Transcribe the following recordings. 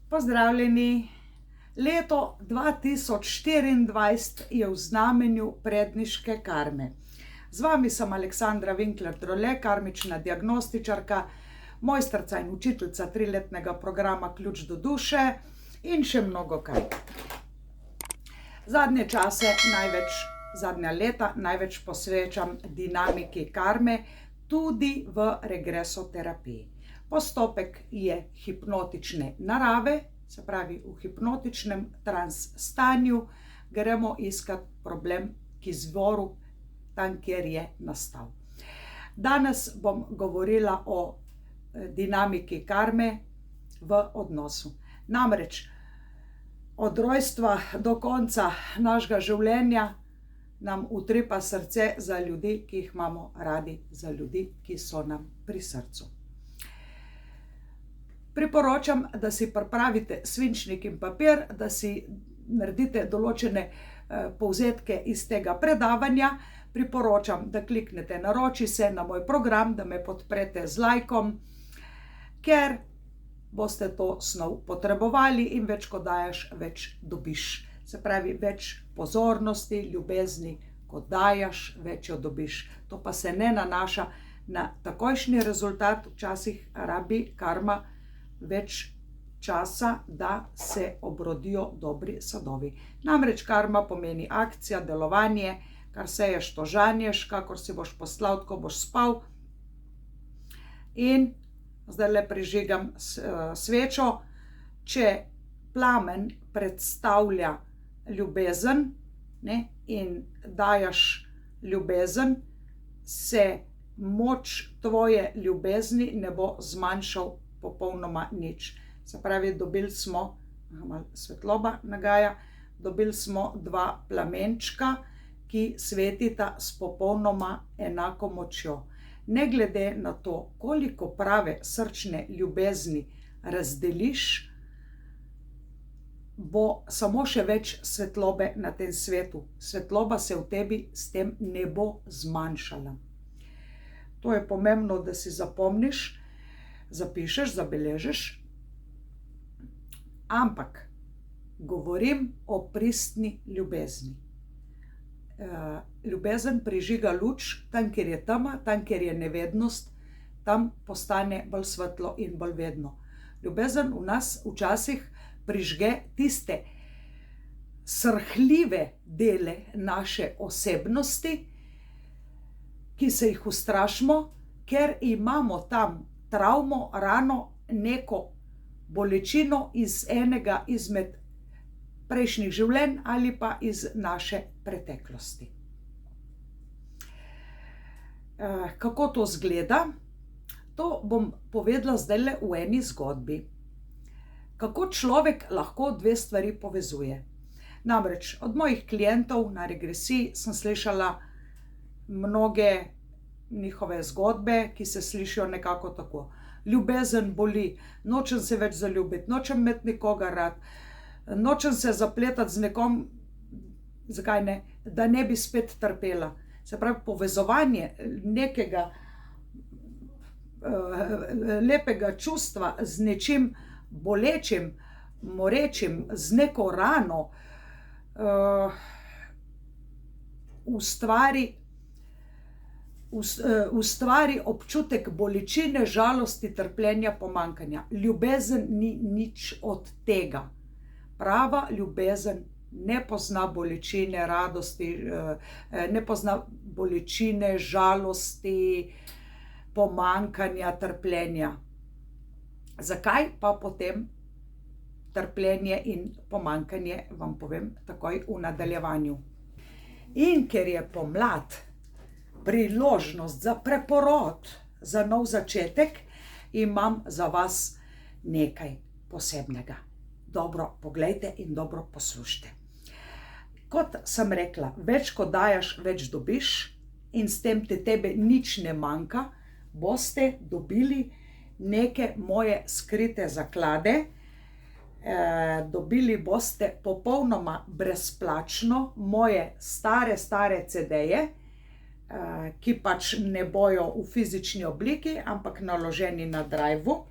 Pozdravljeni. Leto 2024 je v znamenju predniške karme. Z vami sem Aleksandra Winkler-Drole, karmična diagnostičarka, mojstrica in učiteljica 3-letnega programa Ključ do duše in še mnogo kaj. Zadnja leta največ posvečam dinamiki karme, tudi v regresoterapiji. Postopek je hipnotične narave, se pravi v hipnotičnem trans stanju gremo iskat problem k izvoru, tam kjer je nastal. Danes bom govorila o dinamiki karme v odnosu. Namreč od rojstva do konca našega življenja nam utripa srce za ljudi, ki jih imamo radi, za ljudi, ki so nam pri srcu. Priporočam, da si pripravite svinčnik in papir, da si naredite določene povzetke iz tega predavanja. Priporočam, da kliknete naroči se na moj program, da me podprete z lajkom, ker boste to snov potrebovali in več ko dajaš, več dobiš. Se pravi, več pozornosti, ljubezni, ko dajaš, več jo dobiš. To pa se ne nanaša na takojšnji rezultat, včasih rabi karma več časa, da se obrodijo dobri sadovi. Namreč karma pomeni akcija, delovanje, kar seješ, to žanješ, kakor si boš poslal, ko boš spal. In zdaj le prižigam svečo. Če plamen predstavlja ljubezen, in dajaš ljubezen, se moč tvoje ljubezni ne bo zmanjšal popolnoma nič. Se pravi, dobili smo, malo svetloba nagaja, dobili smo dva plamenčka, ki svetita s popolnoma enako močjo. Ne glede na to, koliko prave srčne ljubezni razdeliš, bo samo še več svetlobe na tem svetu. Svetloba se v tebi s tem ne bo zmanjšala. To je pomembno, da si zapomniš, zapišeš, zabeležiš. Ampak govorim o pristni ljubezni. Ljubezen prižiga luč, tam kjer je tema, tam kjer je nevednost, tam postane bolj svetlo in bolj vedno. Ljubezen v nas včasih prižge tiste srhljive dele naše osebnosti, ki se jih ustrašimo, ker imamo tam travmo, rano, neko bolečino iz enega izmed prejšnjih življenj ali pa iz naše preteklosti. Kako to izgleda? To bom povedala zdajle v eni zgodbi. Kako človek lahko dve stvari povezuje. Namreč od mojih klientov na regresiji sem slišala mnoge njihove zgodbe, ki se slišijo nekako tako. Ljubezen boli, nočem se več zaljubiti, nočem imeti nikogar rad, nočem se zapletati z nekom, zakaj ne, da ne bi spet trpela. Se pravi, povezovanje nekega lepega čustva z nečim bolečim, morečim, z neko rano, ustvari občutek bolečine, žalosti, trpljenja, pomanjkanja. Ljubezen ni nič od tega. Prava ljubezen ne pozna bolečine, radosti, ne pozna bolečine, žalosti, pomanjkanja, trpljenja. Zakaj pa potem trpljenje in pomanjkanje, vam povem takoj v nadaljevanju. In ker je pomlad priložnost za preporod, za nov začetek, imam za vas nekaj posebnega. Dobro poglejte in dobro poslušajte. Kot sem rekla, več ko dajaš, več dobiš in s tem tebe nič ne manjka, boste dobili neke moje skrite zaklade, dobili boste popolnoma brezplačno moje stare CD-je, ki pač ne bojo v fizični obliki, ampak naloženi na drivu.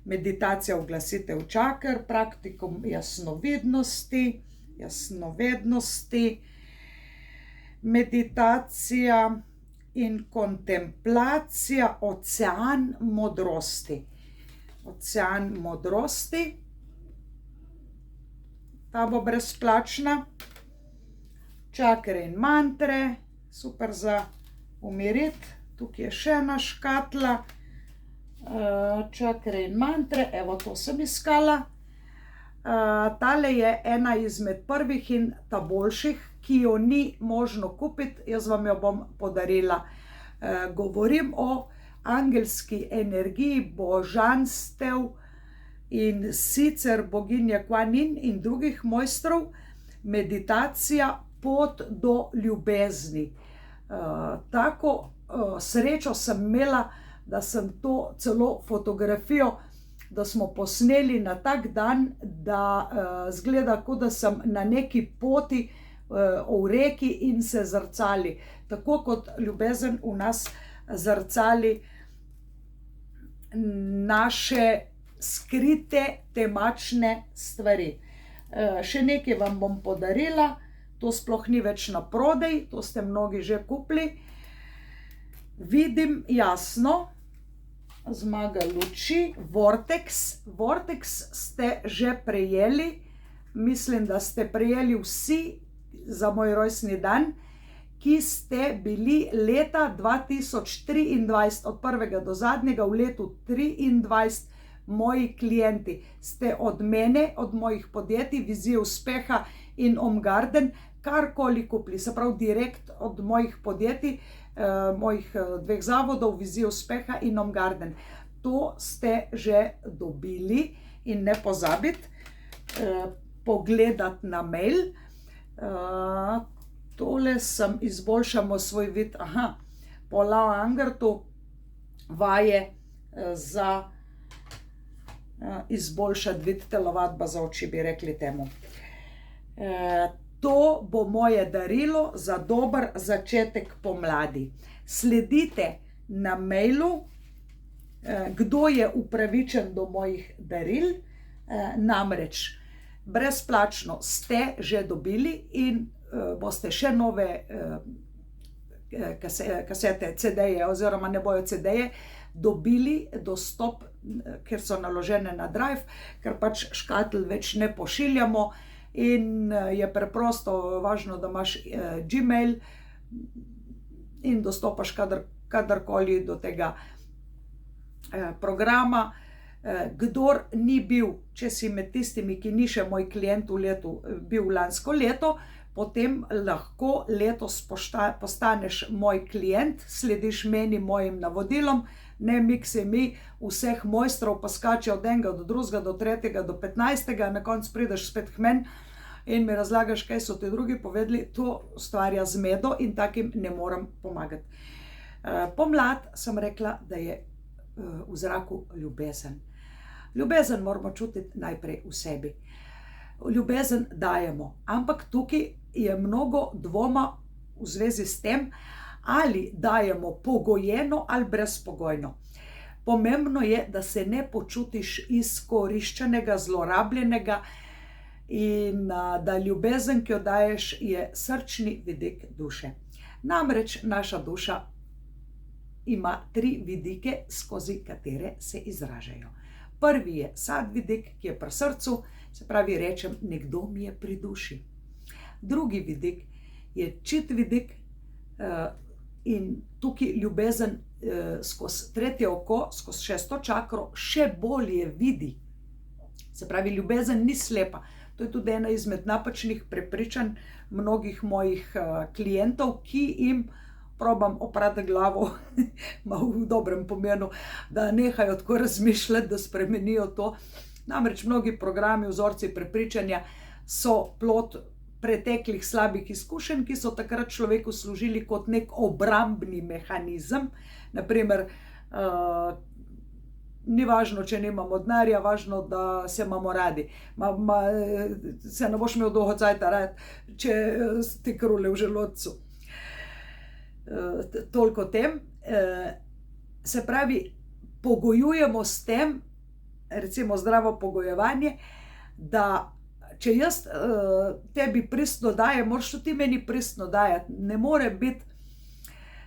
meditacija uglasitev čaker, praktikum jasnovidnosti, meditacija in kontemplacija, ocean modrosti. Ocean modrosti, ta bo brezplačna. Čakre in mantre, super za umiriti. Tukaj je še ena škatla, čakre in mantre, evo to sem iskala. Tale je ena izmed prvih in ta boljših, ki jo ni možno kupiti, jaz vam jo bom podarila. Govorim o angelski energiji božanstev in sicer boginje Kuan Yin in drugih mojstrov, meditacija pot do ljubezni. Tako srečo sem imela, da sem to celo fotografijo, da smo posneli na tak dan, da zgleda, kot da sem na neki poti v reki in se zrcali. Tako kot ljubezen v nas zrcali naše skrite temačne stvari. Še nekaj vam bom podarila, to sploh ni več na prodaj, to ste mnogi že kupili. Vidim jasno, zmaga luči, Vortex. Vortex ste že prejeli, mislim, da ste prejeli vsi za moj rojstni dan, ki ste bili leta 2023, od prvega do zadnjega v letu 2023, moji klienti. Ste od mene, od mojih podjetij, Vizije uspeha in Om Garden, karkoli kupili, se pravi direkt od mojih podjetij, mojih dveh zavodov, Vizije uspeha in Om Garden. To ste že dobili in ne pozabiti pogledati na mail. Tole sem izboljšamo svoj vid, po Lao Angertu, vaje za izboljšati vid, telovadba za oči, bi rekli temu. To bo moje darilo za dober začetek pomladi. Sledite na mailu, kdo je upravičen do mojih daril, namreč brezplačno ste že dobili in boste še nove kasete, CD-je oziroma ne bojo CD-je, dobili dostop, ker so naložene na Drive, ker pač škatel več ne pošiljamo in je preprosto važno, da imaš Gmail in dostopaš kadarkoli do tega programa. Kdor ni bil, če si med tistimi, ki ni še moj klient v letu, bil lansko leto, potem lahko letos postaneš moj klient, slediš meni, mojim navodilom, ne miksaj mi vseh mojstrov, pa skače od enega do drugega, do tretjega, do 15. Na koncu prideš spet k meni in mi razlagaš, kaj so ti drugi povedali. To ustvarja zmedo in takim ne morem pomagati. Pomlad sem rekla, da je v zraku ljubezen. Ljubezen moramo čutiti najprej v sebi. Ljubezen dajemo, ampak tukaj je mnogo dvoma v zvezi s tem, ali dajemo pogojeno ali brezpogojno. Pomembno je, da se ne počutiš izkoriščenega, zlorabljenega in da ljubezen, ki jo daješ, je srčni vidik duše. Namreč naša duša ima 3 vidike, skozi katere se izražajo. Prvi je sad vidik, ki je pri srcu, se pravi rečem, nekdo mi je pri duši. Drugi vidik je čit vidik in tukaj ljubezen skozi tretje oko, skozi 6. čakro še bolje vidi. Se pravi, ljubezen ni slepa. To je tudi ena izmed napačnih prepričanj mnogih mojih klientov, ki jim probam oprati glavo, v dobrem pomenu, da nehajo tako razmišljati, da spremenijo to. Namreč mnogi programi, vzorci prepričanja so plod preteklih slabih izkušenj, ki so takrat človeku služili kot nek obrambni mehanizem. Naprimer, ni važno, če nimamo denarja, važno, da se imamo radi. Se ne boš imel dolgo cajta rad, če ti krule v želodcu. Toliko o tem. Se pravi, pogojujemo s tem recimo zdravo pogojevanje, da če jaz tebi pristno dajem, moraš tudi ti meni pristno dajati.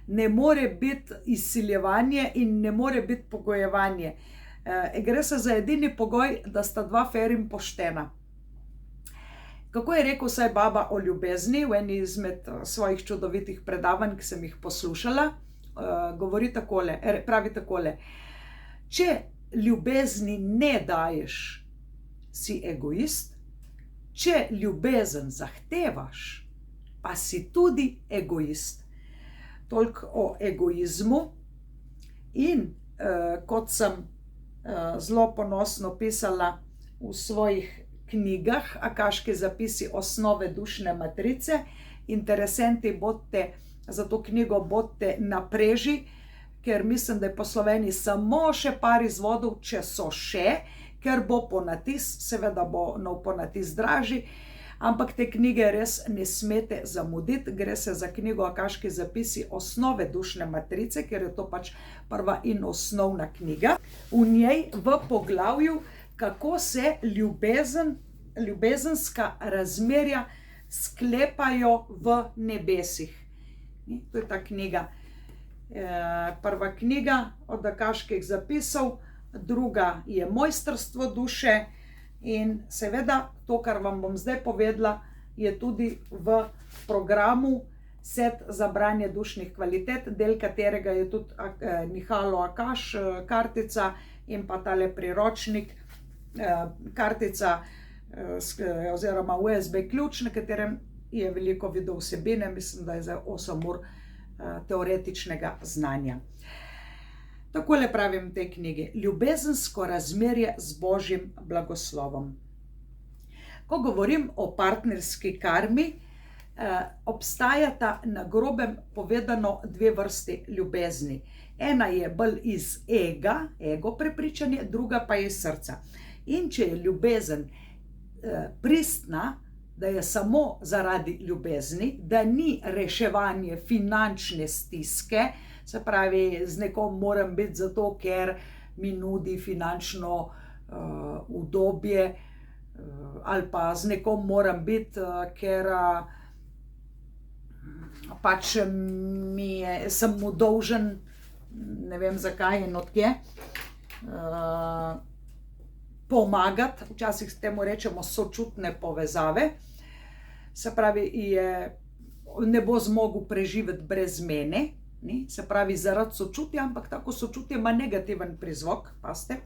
Ne more biti izsiljevanje in ne more biti pogojevanje. Gre se za edini pogoj, da sta dva fer in poštena. Kako je rekel vsaj baba o ljubezni v eni izmed svojih čudovitih predavanj, ki sem jih poslušala, pravi takole: če ljubezni ne daješ, si egoist, če ljubezen zahtevaš, pa si tudi egoist. Toliko o egoizmu. In kot sem zelo ponosno pisala v svojih knjigah, Akaški zapisi osnove dušne matrice, interesenti bodite za to knjigo, bodite na preži, ker mislim, da je po Sloveniji samo še par izvodov, če so še, ker bo ponatis, seveda bo nov ponatis dražji, ampak te knjige res ne smete zamuditi. Gre se za knjigo Akaški zapisi osnove dušne matrice, ker je to pač prva in osnovna knjiga. V njej v poglavju, kako se ljubezenska razmerja sklepajo v nebesih. To je ta knjiga. Prva knjiga od Akaških zapisov, druga je Mojstrstvo duše in seveda to, kar vam bom zdaj povedala, je tudi v programu Set za branje dušnih kvalitet, del katerega je tudi Nihalo Akaš kartica in pa tale priročnik, kartica oziroma USB ključ, na katerem je veliko video vsebine, mislim, da je za 8 ur teoretičnega znanja. Takole pravim v tej knjigi: ljubezensko razmerje z Božjim blagoslovom. Ko govorim o partnerski karmi, obstajata na grobem povedano dve vrsti ljubezni. Ena je bolj iz ego prepričanje, druga pa je iz srca. In če je ljubezen pristna, da je samo zaradi ljubezni, da ni reševanje finančne stiske, se pravi, z nekom moram biti zato, ker mi nudi finančno udobje, ali pa z nekom moram biti, ker pač sem mu dolžen, ne vem zakaj in odkje, pomagati, včasih temu rečemo sočutne povezave, se pravi, ne bo zmogel preživeti brez mene, se pravi zaradi sočutja, ampak tako sočutje ima negativen prizvok, pazite.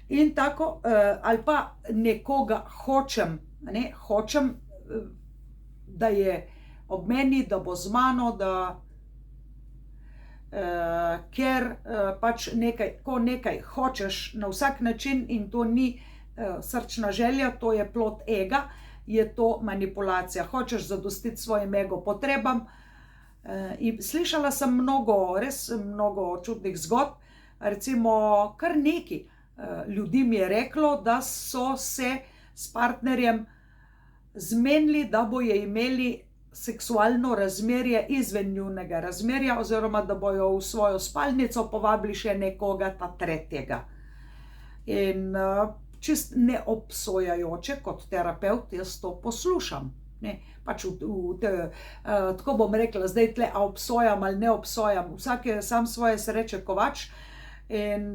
In tako, ali pa nekoga hočem, da je ob meni, da bo z mano, ker pač ko nekaj hočeš na vsak način in to ni srčna želja, to je plod ega, je to manipulacija. Hočeš zadostiti svojim ego potrebam. In slišala sem res mnogo čudnih zgodb, recimo kar nekaj ljudi mi je reklo, da so se s partnerjem zmenili, da bojo imeli seksualno razmerje izven njunega razmerja, oziroma da bojo v svojo spalnico povabili še nekoga tretjega. In čist neobsojajoče, kot terapevt, jaz to poslušam. Pač tako bom rekla, zdaj tle, a obsojam ali ne obsojam, vsak je sam svoje sreče kovač in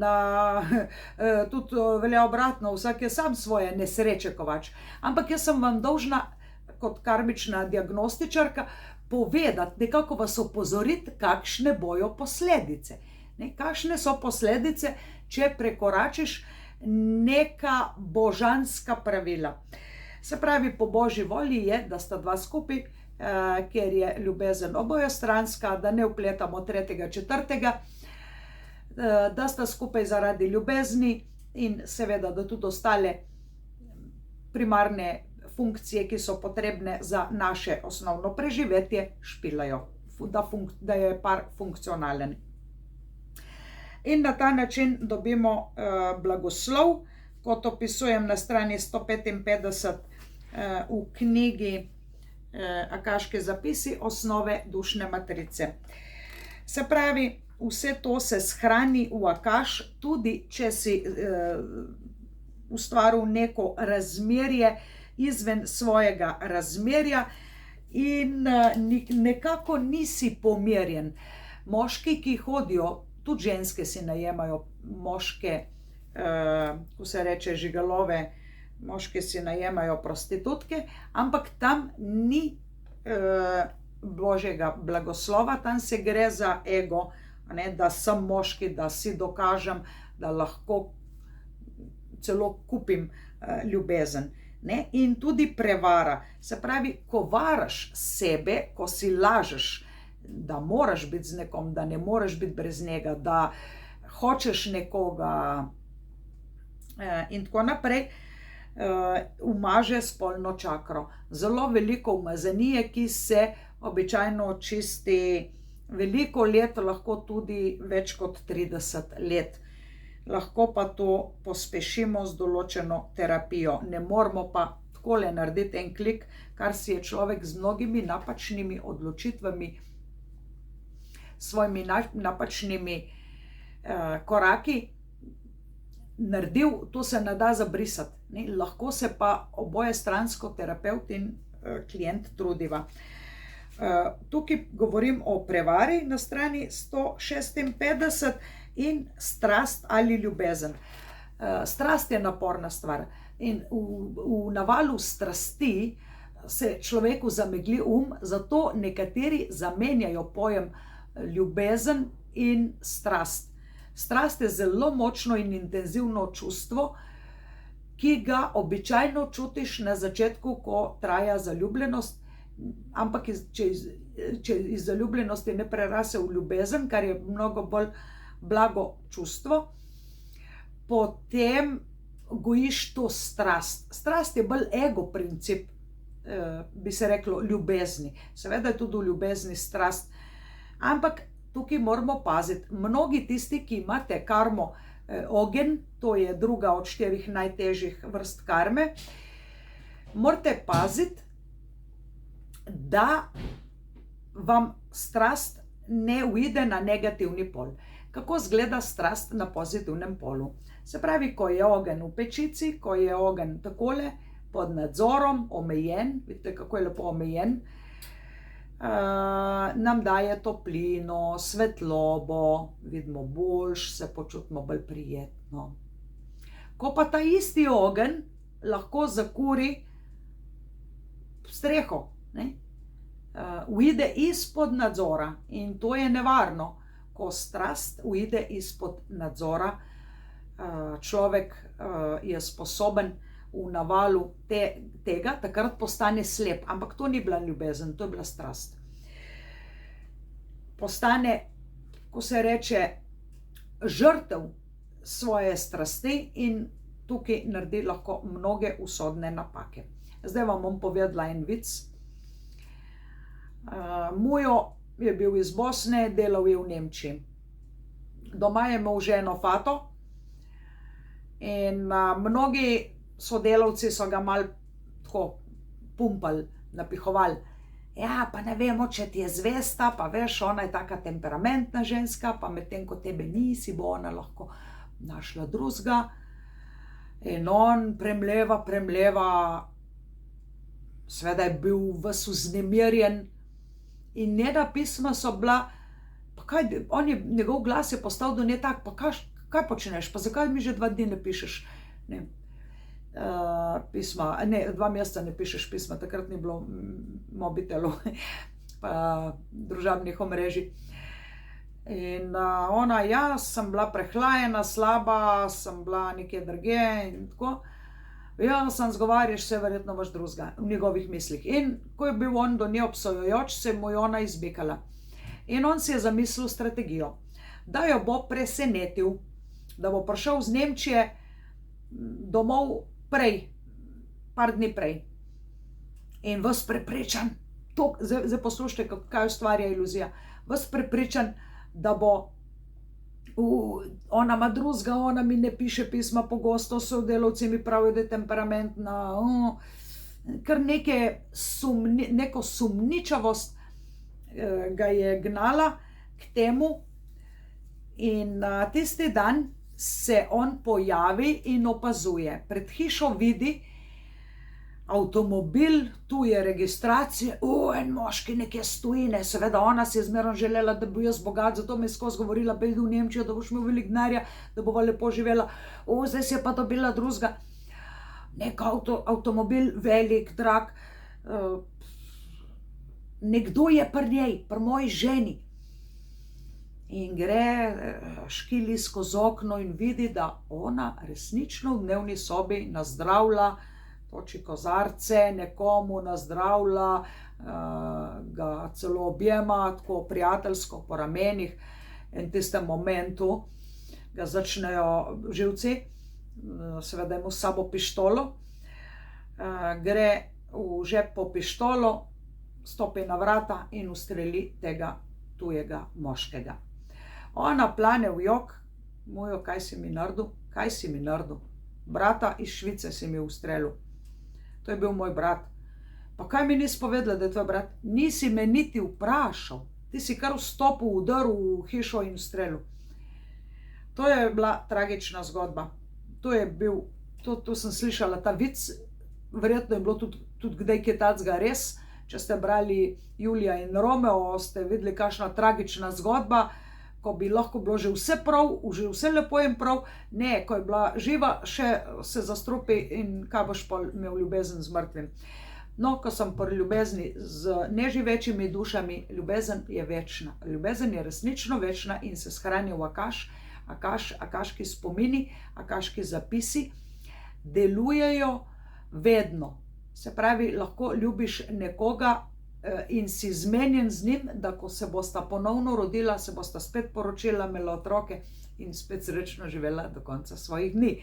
tudi velja obratno, vsak je sam svoje nesreče kovač. Ampak jaz sem vam dolžna kot karmična diagnostičarka povedati, nekako vas opozoriti, kakšne bojo posledice. Kakšne so posledice, če prekoračiš neka božanska pravila. Se pravi, po Božji volji je, da sta dva skupaj, ker je ljubezen obojestranska, da ne vpletamo tretjega, četrtega, da sta skupaj zaradi ljubezni in seveda, da tudi ostale primarne funkcije, ki so potrebne za naše osnovno preživetje, špilajo, da je par funkcionalen. In na ta način dobimo blagoslov, kot opisujem na strani 155 v knjigi Akaški zapisi osnove dušne matrice. Se pravi, vse to se shrani v akaš, tudi če si ustvaril neko razmerje izven svojega razmerja in nekako nisi pomirjen. Moški, ki hodijo, tudi ženske si najemajo moške, ko se reče žigalove, moški si najemajo prostitutke, ampak tam ni božjega blagoslova, tam se gre za ego, da sem moški, da si dokažem, da lahko celo kupim ljubezen. In tudi prevara. Se pravi, ko varaš sebe, ko si lažeš, da moraš biti z nekom, da ne moreš biti brez njega, da hočeš nekoga in tako naprej, umaže spolno čakro. Zelo veliko umazanije, ki se običajno očisti veliko let, lahko tudi več kot 30 let. Lahko pa to pospešimo z določeno terapijo. Ne moramo pa takole narediti en klik, kar si je človek z mnogimi napačnimi odločitvami, svojimi napačnimi koraki naredil, to se ne da zabrisati. Lahko se pa oboje stransko terapevt in klient trudiva. Tukaj govorim o prevari na strani 156 in strast ali ljubezen. Strast je naporna stvar in v navalu strasti se človeku zamegli zato nekateri zamenjajo pojem ljubezen in strast. Strast je zelo močno in intenzivno čustvo, ki ga običajno čutiš na začetku, ko traja zaljubljenost, ampak če iz zaljubljenosti ne prerase v ljubezen, kar je mnogo bolj blago čustvo, potem gojiš to strast. Strast je bolj ego princip, bi se reklo, ljubezni. Seveda je tudi v ljubezni strast, ampak tukaj moramo paziti. Mnogi tisti, ki imate karmo ogenj, to je druga od 4 najtežjih vrst karme, morate paziti, da vam strast ne uide na negativni pol. Kako izgleda strast na pozitivnem polu? Se pravi, ko je ogenj v pečici, ko je ogenj takole, pod nadzorom, omejen, vidite, kako je lepo omejen, nam daje toplino, svetlobo, vidimo boljš, se počutimo bolj prijetno. Ko pa ta isti ogenj lahko zakuri streho, uide izpod nadzora in to je nevarno. Ko strast uide izpod nadzora, človek je sposoben v navalu tega, takrat postane slep, ampak to ni bila ljubezen, to je bila strast. Postane, ko se reče, žrtev svoje strasti in tukaj naredi lahko mnoge usodne napake. Zdaj vam bom povedala en vic. Mujo je bil iz Bosne, delal je v Nemčiji. Doma je imel ženo Fato in mnogi sodelavci so ga malo tako pumpali, napihovali. Ja, pa ne vemo, če ti je zvesta, pa veš, ona je taka temperamentna ženska, pa medtem ko tebe nisi, bo ona lahko našla drugega. In on premleva, seveda je bil ves vznemirjen in njena pisma so bila, njegov glas je postal do nje tak, pa kaj počneš, pa zakaj mi že 2 dni ne pišeš pisma, 2 meseca ne pišeš pisma, takrat ni bilo mobitelov, pa družabnih omrežij. In ona, ja, sem bila prehlajena, slaba, sem bila nekje drugje in tako. Ja, sem zgovarjaš se, verjetno imaš drugega v njegovih mislih. In ko je bil on do nje obsojujoč, se mu je ona izbekala. In on si je zamislil strategijo, da jo bo presenetil, da bo prišel z Nemčije domov prej, par dni prej. In ves prepričan, zdaj poslušajte, kaj ustvarja iluzija, ves prepričan, da bo ona ima drugega, ona mi ne piše pisma pogosto, sodelavci mi pravijo, da je temperamentna, kar neko sumničavost ga je gnala k temu, In tisti dan se on pojavi in opazuje. Pred hišo vidi avtomobil, tu je registracija, en moški nekje stoji, ne, seveda ona si je zmerno želela, da bi jaz bogat, zato mi je skozi govorila, pojdi v Nemčijo, da boš imel veliko denarja, da bova lepo živela, zdaj si je pa dobila drugega, nek avtomobil, velik, drag, nekdo je pri njej, pri moji ženi. In gre, škili skozi okno in vidi, da ona resnično v dnevni sobi nazdravlja, toči kozarce, nekomu nazdravlja, ga celo objema, tako prijateljsko po ramenih. In v tistem momentu ga začnejo živci, seveda ima s sabo pištolo, gre v žep po pištolo, stopi na vrata in ustreli tega tujega moškega. Ona plane v jok, mojo, kaj si mi naredil? Kaj si mi naredil? Brata iz Švice si mi ustrelil. To je bil moj brat. Pa kaj mi nisi povedala, da je tvoj brat? Nisi me niti vprašal. Ti si kar vstopil, udaril v hišo in ustrelil. To je bila tragična zgodba. To je bil, to sem slišala, ta vic, verjetno je bilo tudi kdaj kaj takega res. Če ste brali Julija in Romeo, ste videli, kakšna tragična zgodba, ko bi lahko bilo že vse prav, že vse lepo in prav, ne, ko je bila živa, še se zastrupi in kaj boš pa imel ljubezen z mrtvim. No, ko sem pri ljubezni z neživečimi dušami, ljubezen je večna. Ljubezen je resnično večna in se shrani v akaški spomini, akaški zapisi, delujejo vedno. Se pravi, lahko ljubiš nekoga in si zmenjen z njim, da ko se bosta ponovno rodila, se bosta spet poročila, imela otroke in spet srečno živela do konca svojih dni.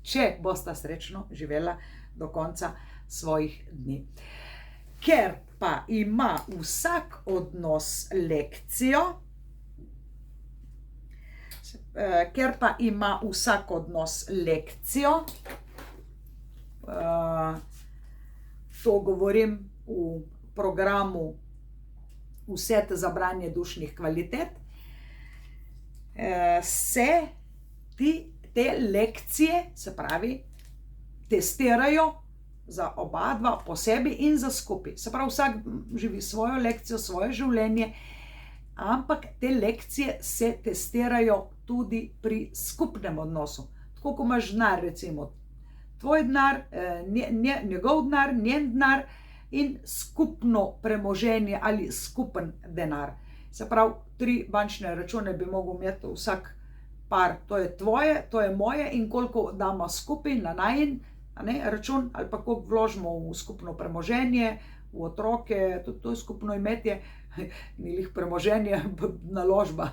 Če bosta srečno živela do konca svojih dni. Ker pa ima vsak odnos lekcijo, to govorim v programu Vset za branje dušnih kvalitet, se te lekcije, se pravi, testirajo za oba dva posebej in za skupaj. Se pravi, vsak živi svojo lekcijo, svoje življenje, ampak te lekcije se testirajo tudi pri skupnem odnosu. Tako, ko imaš denar, recimo, tvoj denar, njegov denar, njen denar in skupno premoženje ali skupen denar. Se pravi, 3 bančne račune bi mogel imeti vsak par, to je tvoje, to je moje in koliko damo skupaj na najin račun ali pa koliko vložimo v skupno premoženje, v otroke, tudi to je skupno imetje, ni lih premoženje, naložba,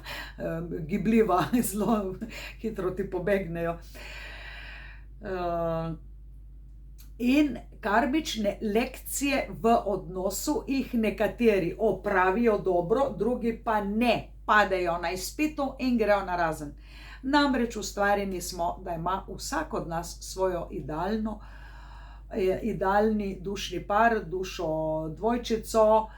gibljiva, zelo hitro ti pobegnejo. In karmične lekcije v odnosu jih nekateri opravijo dobro, drugi pa ne, padejo na izpitu in grejo narazen. Namreč ustvarjeni smo, da ima vsak od nas svojo idealni dušni par, dušo dvojčico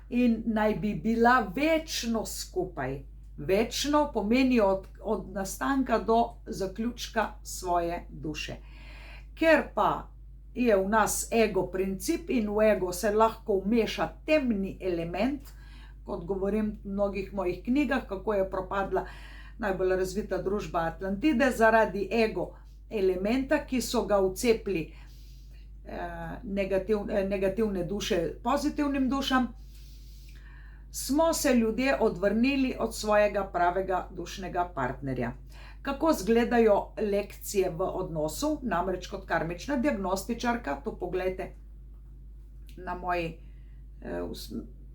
in naj bi bila večno skupaj. Večno pomeni od nastanka do zaključka svoje duše. Ker pa je v nas ego princip in v ego se lahko vmeša temni element, kot govorim v mnogih mojih knjigah, kako je propadla najbolj razvita družba Atlantide zaradi ego elementa, ki so ga vcepili negativne duše pozitivnim dušam, smo se ljudje odvrnili od svojega pravega dušnega partnerja. Kako izgledajo lekcije v odnosu, namreč kot karmična diagnostičarka, to pogledajte na moji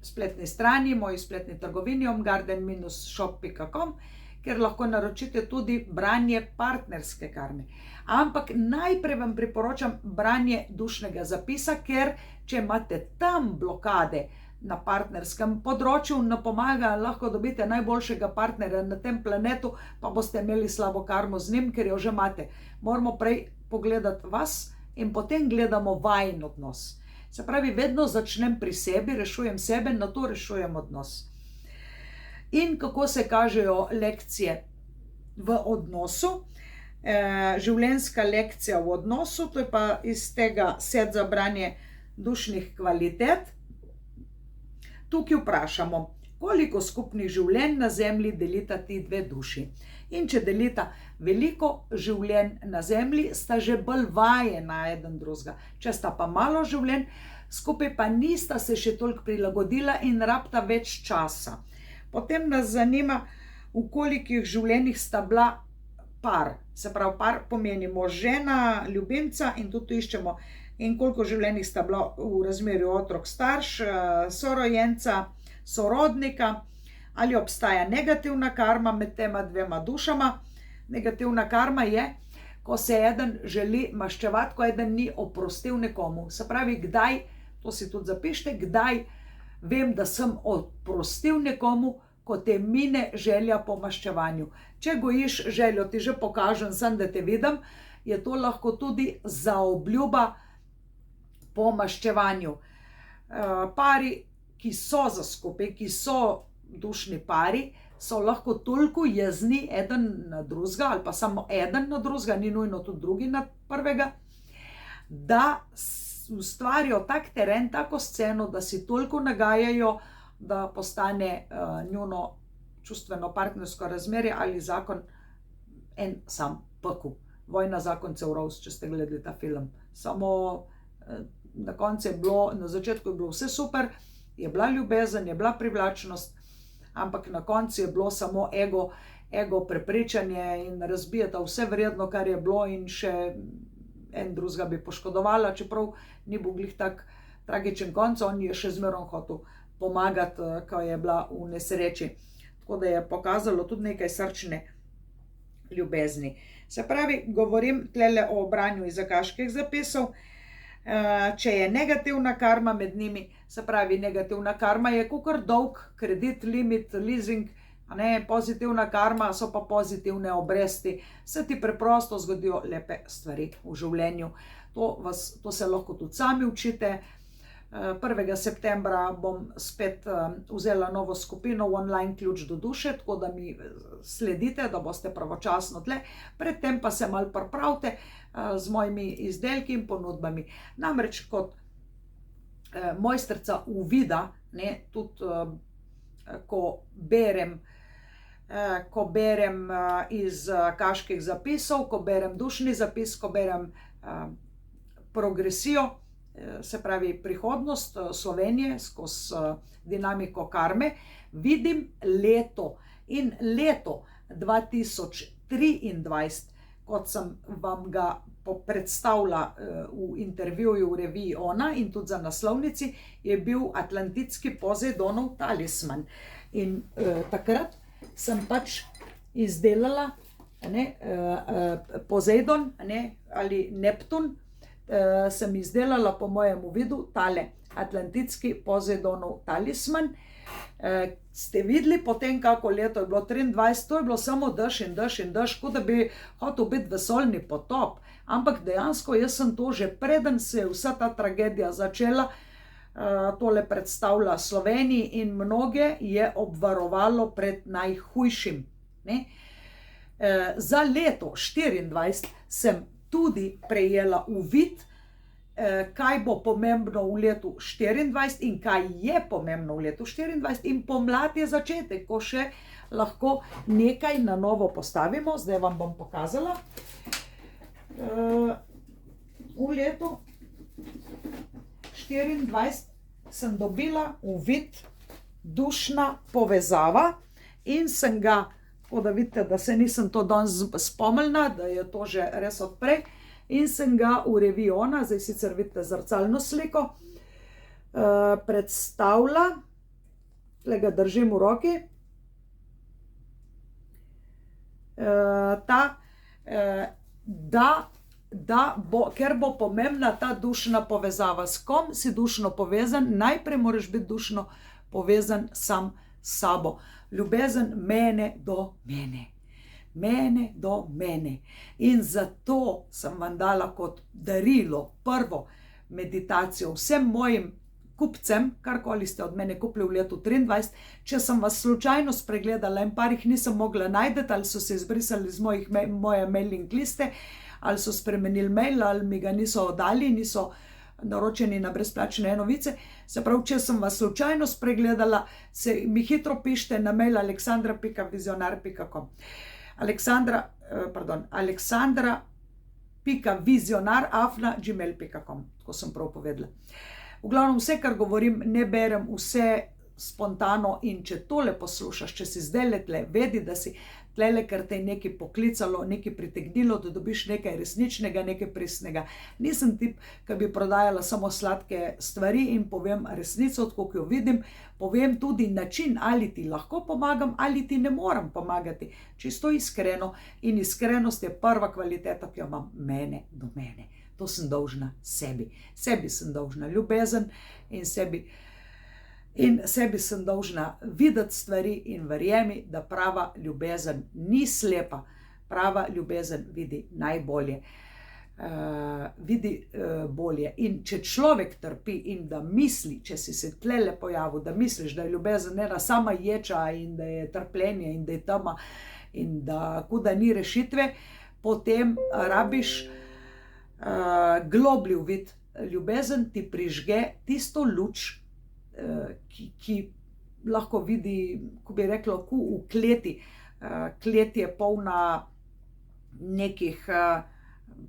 spletni strani, moji spletni trgovini omgarden-shop.com, kjer lahko naročite tudi branje partnerske karme. Ampak najprej vam priporočam branje dušnega zapisa, ker če imate tam blokade na partnerskem področju, ne pomaga, lahko dobite najboljšega partnerja na tem planetu, pa boste imeli slabo karmo z njim, ker jo že imate. Moramo prej pogledati vas in potem gledamo vajin odnos. Se pravi, vedno začnem pri sebi, rešujem sebe, nato rešujem odnos. in kako se kažejo lekcije v odnosu. Življenjska lekcija v odnosu, to je pa iz tega set za branje dušnih kvalitet. Tukaj vprašamo, koliko skupnih življenj na zemlji delita ti dve duši. In če delita veliko življenj na zemlji, sta že bolj vajena eden drugega. Če sta pa malo življenj, skupaj pa nista se še toliko prilagodila in rabta več časa. Potem nas zanima, v kolikih življenjih sta bila par. Se pravi, par pomeni mož, žena, ljubimca in tudi iščemo, in koliko življenjih sta bila v razmerju otrok, starš, sorojenca, sorodnika, ali obstaja negativna karma med tema dvema dušama. Negativna karma je, ko se eden želi maščevati, ko eden ni oprostil nekomu. Se pravi, kdaj, to si tudi zapište, kdaj vem, da sem oprostil nekomu, ko te mine želja po maščevanju. Če gojiš željo, ti že pokažem, sem, da te vidim, je to lahko tudi zaobljuba po maščevanju. Pari, ki so za skupaj, ki so dušni pari, so lahko toliko jezni eden na drugega, ali pa samo eden na drugega, ni nujno tudi drugi na prvega, da ustvarijo tak teren, tako sceno, da si toliko nagajajo, da postane njuno čustveno partnersko razmerje ali zakon en sam pekel. Vojna zakoncev Rose, če ste gledali ta film. Samo na koncu je bilo, na začetku je bilo vse super, je bila ljubezen, je bila privlačnost, ampak na koncu je bilo samo ego prepričanje in razbijeta vse vredno, kar je bilo, in še en drugega bi poškodovala, čeprav ni bil glih tak tragičen konc, on je še zmerom hotel pomagati, ko je bila v nesreči. Tako da je pokazalo tudi nekaj srčne ljubezni. Se pravi, govorim tlele o branju iz akaških zapisov. Če je negativna karma med njimi, se pravi, negativna karma je kakor dolg, kredit, limit, leasing, pozitivna karma so pa pozitivne obresti. Se ti preprosto zgodijo lepe stvari v življenju. To se lahko tudi sami učite. 1. septembra bom spet vzela novo skupino v online ključ do duše, tako da mi sledite, da boste pravočasno tle. Predtem pa se malo pripravite z mojimi izdelki in ponudbami. Namreč kot mojstrica uvida, tudi ko berem iz akaških zapisov, ko berem dušni zapis, ko berem progresijo, se pravi prihodnost Slovenije skozi dinamiko karme, vidim leto. In leto 2023, kot sem vam ga predstavila v intervjuju v reviji Ona in tudi za naslovnici, je bil atlantitski Pozejdonov talisman. In takrat sem pač izdelala Pozejdon ali Neptun, sem izdelala po mojemu vidu tale atlantitski Pozejdonov talisman. Ste videli potem, kako leto je bilo 23, to je bilo samo dež in dež in dež, kot da bi hotel biti vesoljni potop. Ampak dejansko jaz sem to že preden se je vsa ta tragedija začela, tole predstavlja Sloveniji in mnoge je obvarovalo pred najhujšim. Za leto 24 sem tudi prejela uvid, kaj bo pomembno v letu 24 in kaj je pomembno v letu 24, in pomlad je začetek, ko še lahko nekaj na novo postavimo. Zdaj vam bom pokazala. V letu 24 sem dobila uvid dušna povezava in sem ga, tako da vidite, da se nisem to danes spomnila, da je to že res odprej, in sem ga v reviji Ona, zdaj sicer vidite zrcalno sliko, predstavila, tle ga držim v roki, ker bo pomembna ta dušna povezava. S kom si dušno povezan? Najprej moraš biti dušno povezan sam s sabo. Ljubezen mene do mene. Mene do mene. In zato sem vam dala kot darilo prvo meditacijo vsem mojim kupcem, karkoli ste od mene kupili v letu 23, če sem vas slučajno spregledala in par jih nisem mogla najti, ali so se izbrisali z moje mailing liste, ali so spremenili mail, ali mi ga niso dali, niso naročeni na brezplačne novice. Se pravi, če sem vas slučajno spregledala, mi hitro pišite na mail aleksandra.vizionar.com aleksandra.vizionar@gmail.com, tako sem prav povedala. V glavnem, vse, kar govorim, ne berem vse spontano, in če tole poslušaš, če si zdaj tle, vedi, da si tlele, ker te je nekaj poklicalo, nekaj pritegnilo, da dobiš nekaj resničnega, nekaj pristnega. Nisem tip, ki bi prodajala samo sladke stvari in povem resnico, tako kot jo vidim, povem tudi način, ali ti lahko pomagam, ali ti ne moram pomagati. Čisto iskreno, in iskrenost je prva kvaliteta, ki jo imam mene do mene. To sem dolžna sebi. Sebi sem dolžna ljubezen in sebi sem dolžna videti stvari, in verjemi, da prava ljubezen ni slepa. Prava ljubezen vidi najbolje. Bolje. In če človek trpi in da misli, če si se tlele pojavil, da misliš, da je ljubezen ena sama ječa in da je trpljenje in da je tema in da kuda ni rešitve, potem rabiš globlji vid. Ljubezen ti prižge tisto luč, ki lahko vidi, ko bi rekla, v kleti. Klet je polna nekih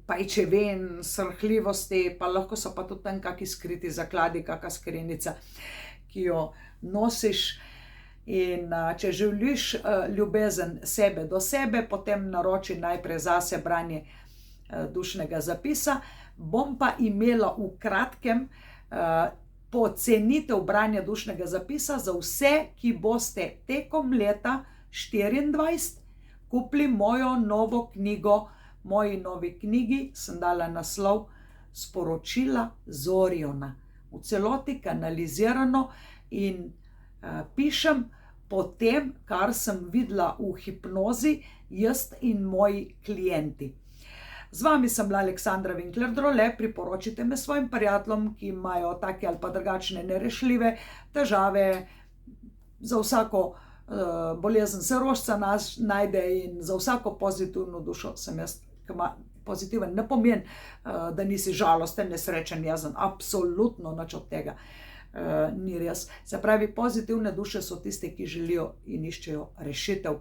pajčevin, srhljivosti, pa lahko so pa tudi tam kaki skriti zakladi, kaka skrinjica, ki jo nosiš. In če želiš ljubezen sebe do sebe, potem naroči najprej zase branje dušnega zapisa. Bom pa imela v kratkem pocenitev branja dušnega zapisa za vse, ki boste tekom leta 2024 kupili mojo novo knjigo. Moji novi knjigi sem dala naslov Sporočila z Oriona. V celoti kanalizirano in pišem po tem, kar sem videla v hipnozi, jaz in moji klienti. Z vami sem bila Aleksandra Winkler-Drole, priporočite me svojim prijateljem, ki imajo take ali pa drugačne nerešljive težave. Za vsako bolezen se rožca najde in za vsako pozitivno dušo sem jaz. Pozitiven ne pomeni, da nisi žalosten, nesrečen, jezen. Absolutno nič od tega ni res. Se pravi, pozitivne duše so tiste, ki želijo in iščejo rešitev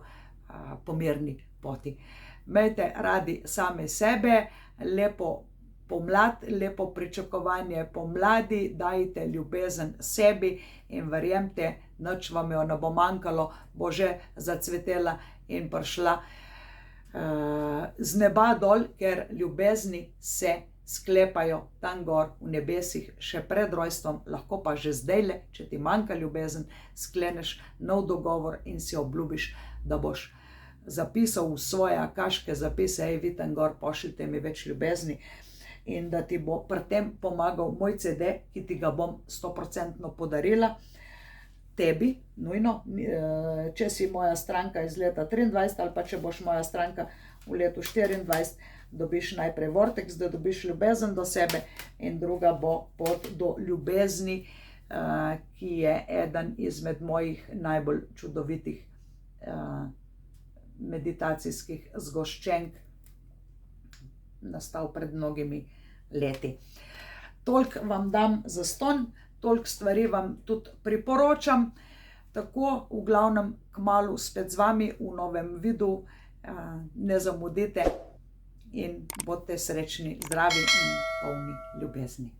po mirni poti. Imejte radi same sebe, lepo pomlad, lepo pričakovanje pomladi, dajte ljubezen sebi in verjemite, nič vam jo ne bo manjkalo, bo že zacvetela in prišla z neba dol, ker ljubezni se sklepajo tam gor v nebesih še pred rojstvom, lahko pa že zdajle, če ti manjka ljubezen, skleneš nov dogovor in si obljubiš, da boš zapisal v svoje akaške zapise, vi tam gor pošljite mi več ljubezni, in da ti bo pri tem pomagal moj CD, ki ti ga bom 100% podarila. Tebi, nujno, če si moja stranka iz leta 23 ali pa če boš moja stranka v letu 24, dobiš najprej Vortex, da dobiš ljubezen do sebe, in druga bo pot do ljubezni, ki je eden izmed mojih najbolj čudovitih meditacijskih zgoščenk, nastal pred mnogimi leti. Toliko vam dam zastonj, toliko stvari vam tudi priporočam. Tako, v glavnem, kmalu spet z vami v novem videu. Ne zamudite in bodite srečni, zdravi in polni ljubezni.